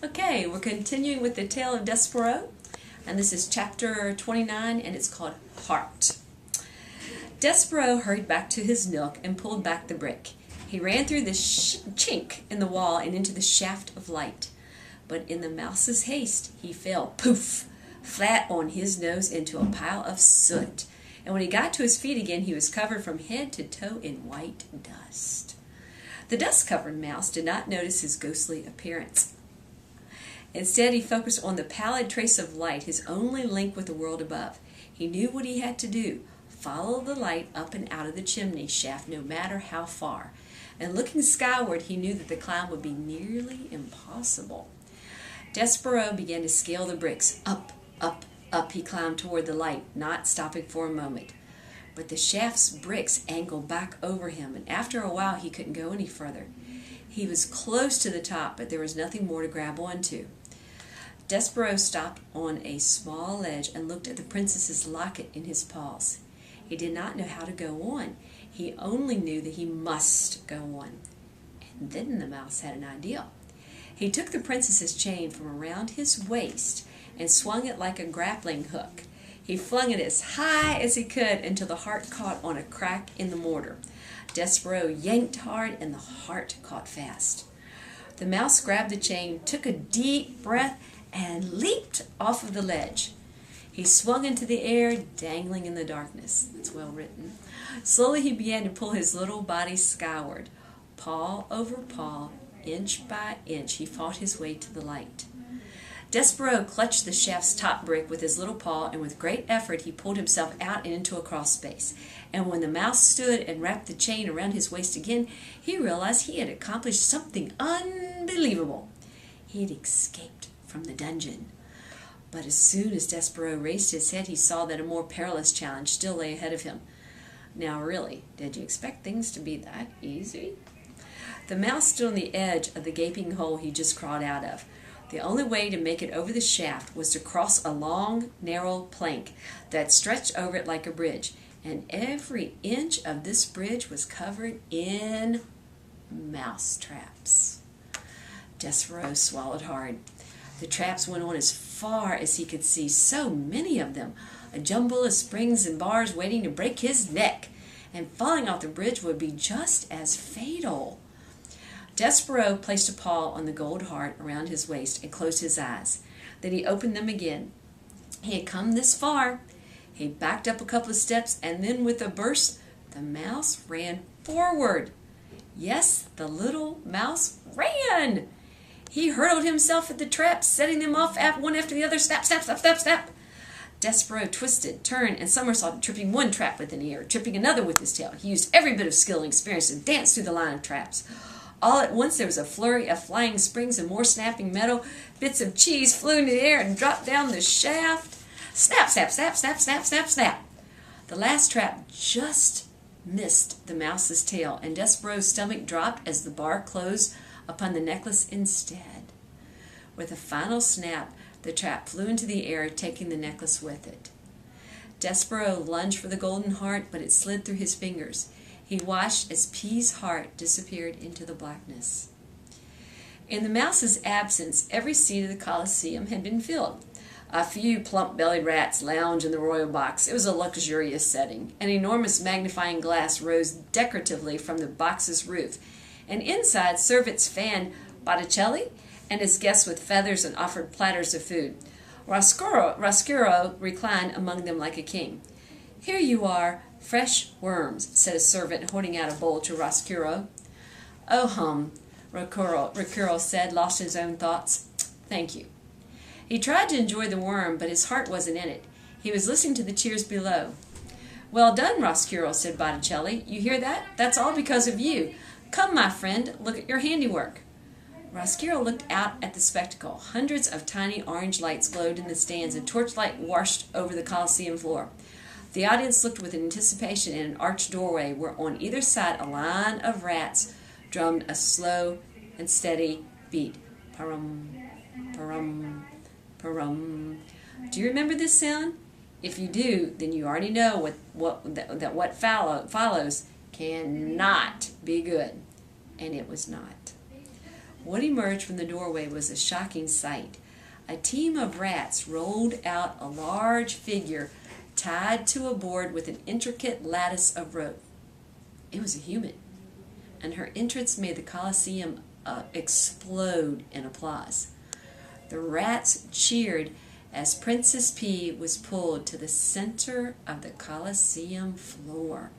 Okay, we're continuing with the tale of Despereaux, and this is chapter 29, and it's called Heart. Despereaux hurried back to his nook and pulled back the brick. He ran through the chink in the wall and into the shaft of light. But in the mouse's haste, he fell, poof, flat on his nose into a pile of soot. And when he got to his feet again, he was covered from head to toe in white dust. The dust-covered mouse did not notice his ghostly appearance. Instead, he focused on the pallid trace of light, his only link with the world above. He knew what he had to do: follow the light up and out of the chimney shaft, no matter how far. And looking skyward, he knew that the climb would be nearly impossible. Despereaux began to scale the bricks. Up, up, up he climbed toward the light, not stopping for a moment. But the shaft's bricks angled back over him, and after a while he couldn't go any further. He was close to the top, but there was nothing more to grab onto. Despereaux stopped on a small ledge and looked at the princess's locket in his paws. He did not know how to go on. He only knew that he must go on. And then the mouse had an idea. He took the princess's chain from around his waist and swung it like a grappling hook. He flung it as high as he could until the heart caught on a crack in the mortar. Despereaux yanked hard, and the heart caught fast. The mouse grabbed the chain, took a deep breath, and leaped off of the ledge. He swung into the air, dangling in the darkness. That's well written. Slowly he began to pull his little body skyward. Paw over paw, inch by inch, he fought his way to the light. Despereaux clutched the shaft's top brick with his little paw, and with great effort he pulled himself out and into a crawl space. And when the mouse stood and wrapped the chain around his waist again, he realized he had accomplished something unbelievable. He had escaped from the dungeon. But as soon as Despereaux raised his head, he saw that a more perilous challenge still lay ahead of him. Now really, did you expect things to be that easy? The mouse stood on the edge of the gaping hole he just crawled out of. The only way to make it over the shaft was to cross a long, narrow plank that stretched over it like a bridge, and every inch of this bridge was covered in mouse traps. Despereaux swallowed hard. The traps went on as far as he could see, so many of them, a jumble of springs and bars waiting to break his neck, and falling off the bridge would be just as fatal. Despereaux placed a paw on the gold heart around his waist and closed his eyes. Then he opened them again. He had come this far. He backed up a couple of steps, and then with a burst, the mouse ran forward. Yes, the little mouse ran. He hurled himself at the traps, setting them off one after the other. Snap, snap, snap, snap, snap. Despereaux twisted, turned, and somersaulted, tripping one trap with an ear, tripping another with his tail. He used every bit of skill and experience to dance through the line of traps. All at once there was a flurry of flying springs and more snapping metal. Bits of cheese flew into the air and dropped down the shaft. Snap, snap, snap, snap, snap, snap, snap. The last trap just missed the mouse's tail, and Despereaux's stomach dropped as the bar closed upon the necklace instead. With a final snap, the trap flew into the air, taking the necklace with it. Despereaux lunged for the golden heart, but it slid through his fingers. He watched as P's heart disappeared into the blackness. In the mouse's absence, every seat of the Colosseum had been filled. A few plump-bellied rats lounged in the royal box. It was a luxurious setting. An enormous magnifying glass rose decoratively from the box's roof, and inside servants fanned Botticelli and his guests with feathers and offered platters of food. Roscuro reclined among them like a king. "Here you are, fresh worms," said a servant, holding out a bowl to Roscuro. "Oh, Roscuro said, lost in his own thoughts. "Thank you." He tried to enjoy the worm, but his heart wasn't in it. He was listening to the cheers below. "Well done, Roscuro," said Botticelli. "You hear that? That's all because of you. Come, my friend, look at your handiwork." Roscuro looked out at the spectacle. Hundreds of tiny orange lights glowed in the stands, and torchlight washed over the Colosseum floor. The audience looked with anticipation in an arched doorway where on either side a line of rats drummed a slow and steady beat. Parum, parum, parum. Do you remember this sound? If you do, then you already know what follows cannot be good. And it was not. What emerged from the doorway was a shocking sight. A team of rats rolled out a large figure tied to a board with an intricate lattice of rope. It was a human, and her entrance made the Colosseum explode in applause. The rats cheered as Princess P was pulled to the center of the Colosseum floor.